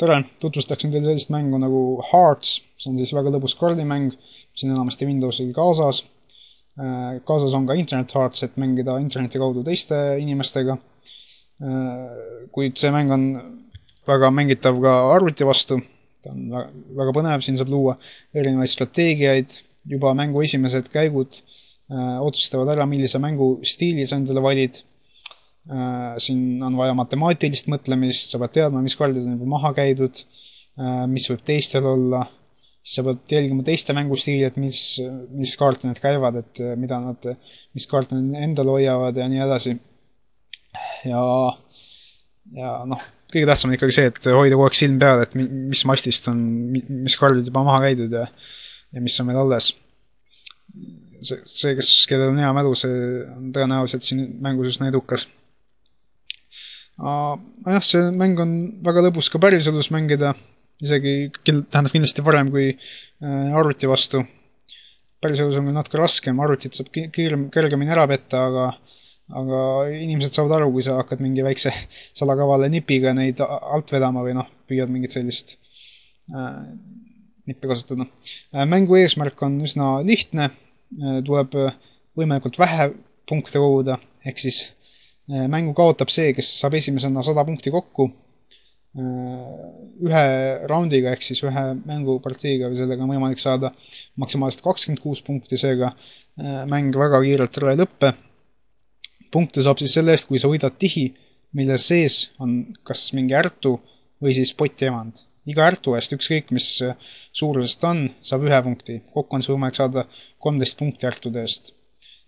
tere, tutvustaksin teile sellist mängu nagu Hearts, see on siis väga lõbus kaardimäng, mis on enamasti Windowsil kaasas. Kaasas on ka Internet Hearts, et mängida interneti kaudu teiste inimestega. Kuid see mäng on väga mängitav ka arvuti vastu, ta on väga põnev, siin saab luua erinevaid strateegiaid, juba mängu esimesed käigud otsustavad ära, millise mängustiili sa endale valid. Siin on vaja matemaatilist mõtlemist, sa pead teadma, mis kaardid on juba maha käidud, mis võib teistel olla, siis sa pead jälgima teiste mängustiili, et mis kaarte need käivad, et mis kaarte nad endal hoiavad ja nii edasi. Ja kõige tähtsam on ikkagi see, et hoida kogu aeg silm peal, et mis mastist on, mis kaardid juba maha käidud ja mis on meil alles. See, kellel on hea mälu, see on tõenäoliselt siin mängus üsna edukas. Jah, see mäng on väga lõbus ka päriselus mängida, isegi tähendab kindlasti parem kui arvuti vastu. Päriselus on küll natuke raskem, arvutit saab kergemini ära petta, aga inimesed saavad aru, kui sa hakkad mingi väikse salakavale nipiga neid alt vedama või püüad mingit sellist nippi kasutada. Mängu eesmärk on üsna lihtne, tuleb võimalikult vähe punkte koguda, ehk siis mängu kaotab see, kes saab esimesena 100 punkti kokku ühe raundiga, ehk siis ühe mängupartiiga või sellega on võimalik saada maksimaalselt 26 punkti, seega mäng väga kiirelt ära ei lõppe. Punkte saab siis selle eest, kui sa võidad tihi, mille sees on kas mingi ärtu või siis potiemand. Iga ärtu eest, ükskõik mis suurusest on, saab 1 punkti. Kokku on see võimalik saada 13 punkti ärtude eest.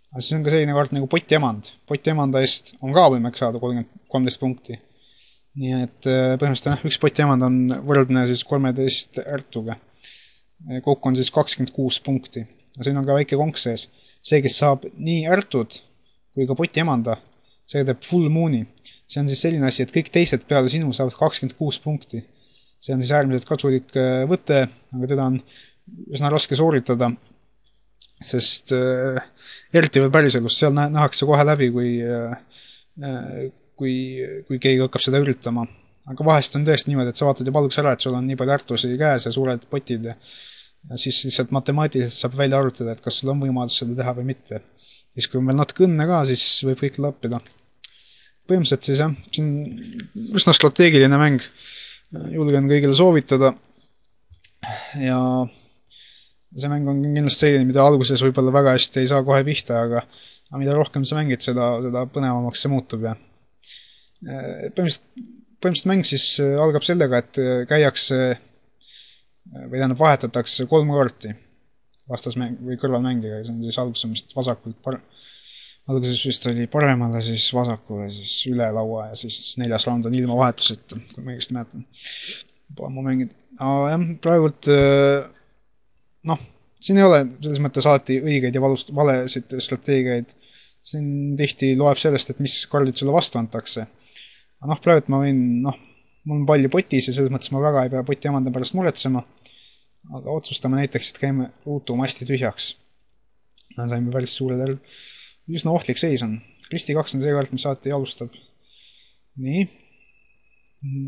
Aga siis on ka selline kaart nagu potiemand. Potiemanda eest on ka võimalik saada 13 punkti. Nii et põhimõtteliselt üks potiemand on võrdne siis 13 ärtuga. Kokku on siis 26 punkti. Siin on ka väike konks sees. See, kes saab nii ärtud kui ka potiemanda, see teeb full mooni. See on siis selline asi, et kõik teised peale sinu saavad 26 punkti. See on siis äärmiselt kasulik võte, aga teda on üsna raske sooritada, sest eriti veel päriselus, seal nähakse kohe läbi, kui keegi hakkab seda üritama. Aga vahest on tõesti niimoodi, et sa vaatad juba alguses ära, et sul on nii palju ärtusi käes ja suured potid ja siis lihtsalt matemaatiliselt saab välja arvutada, et kas sul on võimalus seda teha või mitte. Siis kui on veel natuke õnne ka, siis võib kõik lappida. Põhimõtteliselt siis jah, see on üsna strateegiline mäng. Julgen kõigile soovitada ja see mäng on kindlasti selline, mida alguses võib-olla väga hästi ei saa kohe pihta, aga mida rohkem sa mängid, seda põnevamaks see muutub. Ja põhimõtteliselt mäng siis algab sellega, et käiakse või vahetatakse 3 kaarti vastasmäng või kõrvalmängiga, see on siis alguses vasakult alguses vist oli paremale, siis vasakule, siis üle laua ja siis 4. raund on ilma vahetuseta, kui ma õigesti mäletan. Ma mängin. Jah, praegult siin ei ole selles mõttes alati õigeid ja valesid strateegiaid. Siin tihti loeb sellest, et mis kaardid sulle vastu antakse. Aga praegult ma võin, mul on palju potis ja selles mõttes ma väga ei pea potiemanda pärast muretsema. Aga otsustame näiteks, et käime ruutuma hästi tühjaks. Saime päris suure terv. Üsna ohtlik seis on. Risti 2 on see kaart, mis alati alustab. Nii.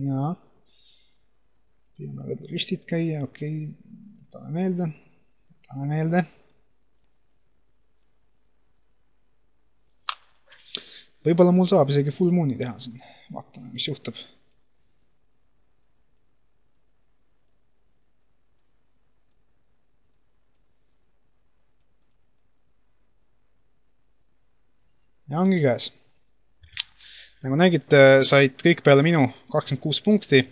Ja. Püüame veel ristid käia, okei. Võtame meelde. Võib-olla mul saab isegi full mooni teha siin. Vaatame, mis juhtub. Ja ongi käes. Nagu nägite, said kõik peale minu 26 punkti,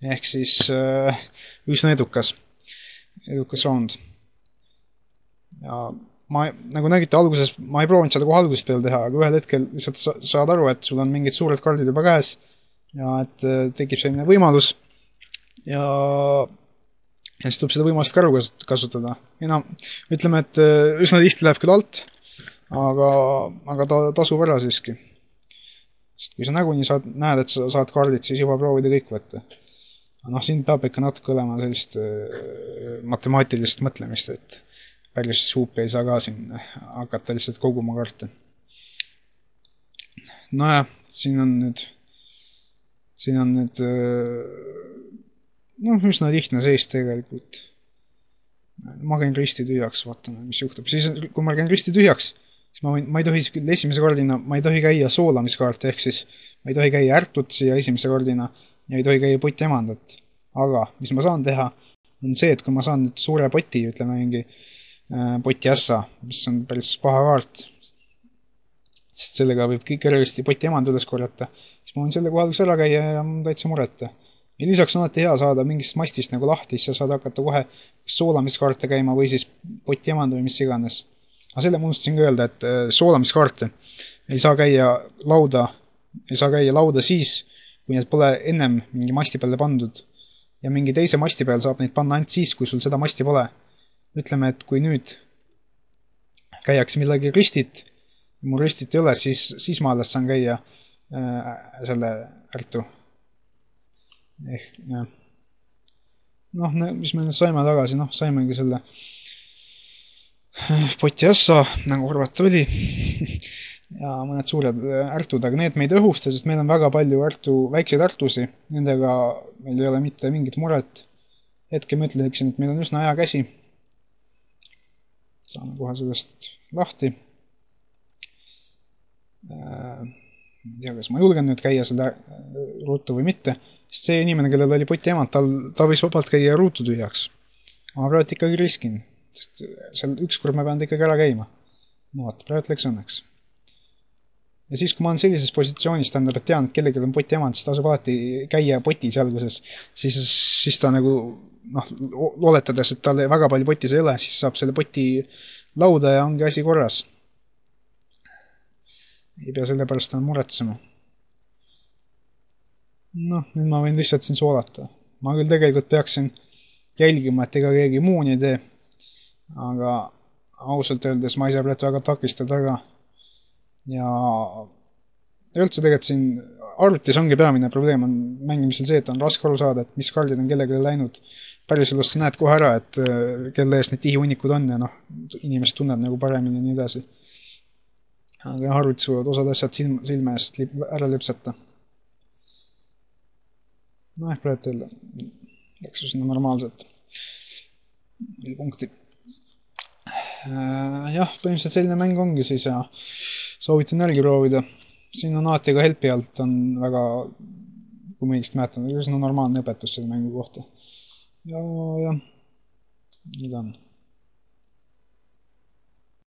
ehk siis üsna edukas round. Ja nagu nägite alguses, ma ei proovinud seda kohe algusest peale teha, aga ühel hetkel lihtsalt saad aru, et sul on mingid suured kaardid juba käes ja et tekib selline võimalus ja siis tuleb seda võimalust ka aru kasutada. Ja ütleme, et üsna tihti läheb küll alt, aga ta tasub ära siiski. Sest kui sa näguni näed, et sa saad kaardid, siis juba proovida kõik võtta. Siin peab ikka natuke olema sellist matemaatilist mõtlemist, et päris suupi ei saa ka siin hakata lihtsalt koguma kaarte. Nojah, siin on nüüd noh, üsna lihtne seis tegelikult. Ma käin risti tühjaks, vaatan, mis juhtub. Siis, kui ma käin risti tühjaks, siis ma ei tohi küll esimese kordina, ma ei tohi käia soolamiskaarte, ehk siis ma ei tohi käia ärtutsi ja esimese kordina ja ei tohi käia potiemandat. Aga, mis ma saan teha, on see, et kui ma saan nüüd suure poti, ütleme mingi poti ässa, mis on päris paha kaart, sest sellega võib kergesti potiemand üles korjata, siis ma võin selle kohal, kus ära käia ja täitsa mureta. Ja lisaks on alati hea saada mingist mastist nagu lahti, siis sa saad hakata kohe soolamiskaarte käima või siis potiemand või mis iganes. Aga selle ma unustasin ka öelda, et soolamiskaarte ei saa käia lauda siis, kui need pole ennem mingi masti peale pandud. Ja mingi teise masti peal saab neid panna ainult siis, kui sul seda masti pole. Ütleme, et kui nüüd käiakse millegi ristit, mul ristit ei ole, siis ma alles saan käia selle ärtu. Jah. Noh, mis me nüüd saime tagasi, noh, saimegi selle poti ässa, nagu arvata oli, ja mõned suured ärtud, aga need meid õhusta, sest meil on väga palju väikseid ärtusi, nendega meil ei ole mitte mingit muret. Hetke ma ütleksin, et meil on üsna hea käsi. Saame kohe sellest lahti. Ei tea, kas ma julgen nüüd käia selle ruutu või mitte, sest see inimene, kellel oli potiemand, ta võis vabalt käia ruutu tühjaks. Ma praegu ikkagi riskin, sest seal ükskord ma pean ikkagi ära käima. No vaata, praegu läks õnneks. Ja siis, kui ma olen sellises positsioonis, tähendab, et tean, et kellelgi on potiemand, siis tasub alati käia potis alguses, siis ta nagu, noh, oletades, et tal väga palju potis ei ole, siis saab selle poti lauda ja ongi asi korras. Ei pea selle pärast enam muretsema. Noh, nüüd ma võin lihtsalt siin soolata. Ma küll tegelikult peaksin jälgima, et ega keegi muu nii tee. Aga ausalt öeldes ma ei saa praegu väga takistada ka. Ja üldse tegelikult siin arvutis ongi peamine probleem on mängimisel see, et on raske aru saada, et mis kaardid on kellelegi läinud. Päriselus sa näed kohe ära, et kelle ees need tihihunnikud on ja noh, inimesed tunned nagu paremini ja nii edasi. Aga arvutis võivad osad asjad silme eest ära lipsata. No praegu teil läks üsna normaalselt. 4 punkti. Jah, põhimõtteliselt selline mäng ongi siis ja soovitan järgi proovida. Siin on alati ka helpi alt on väga, kui ma õigesti mäletan, üsna normaalne õpetus selle mängu kohta. Ja nii ta on.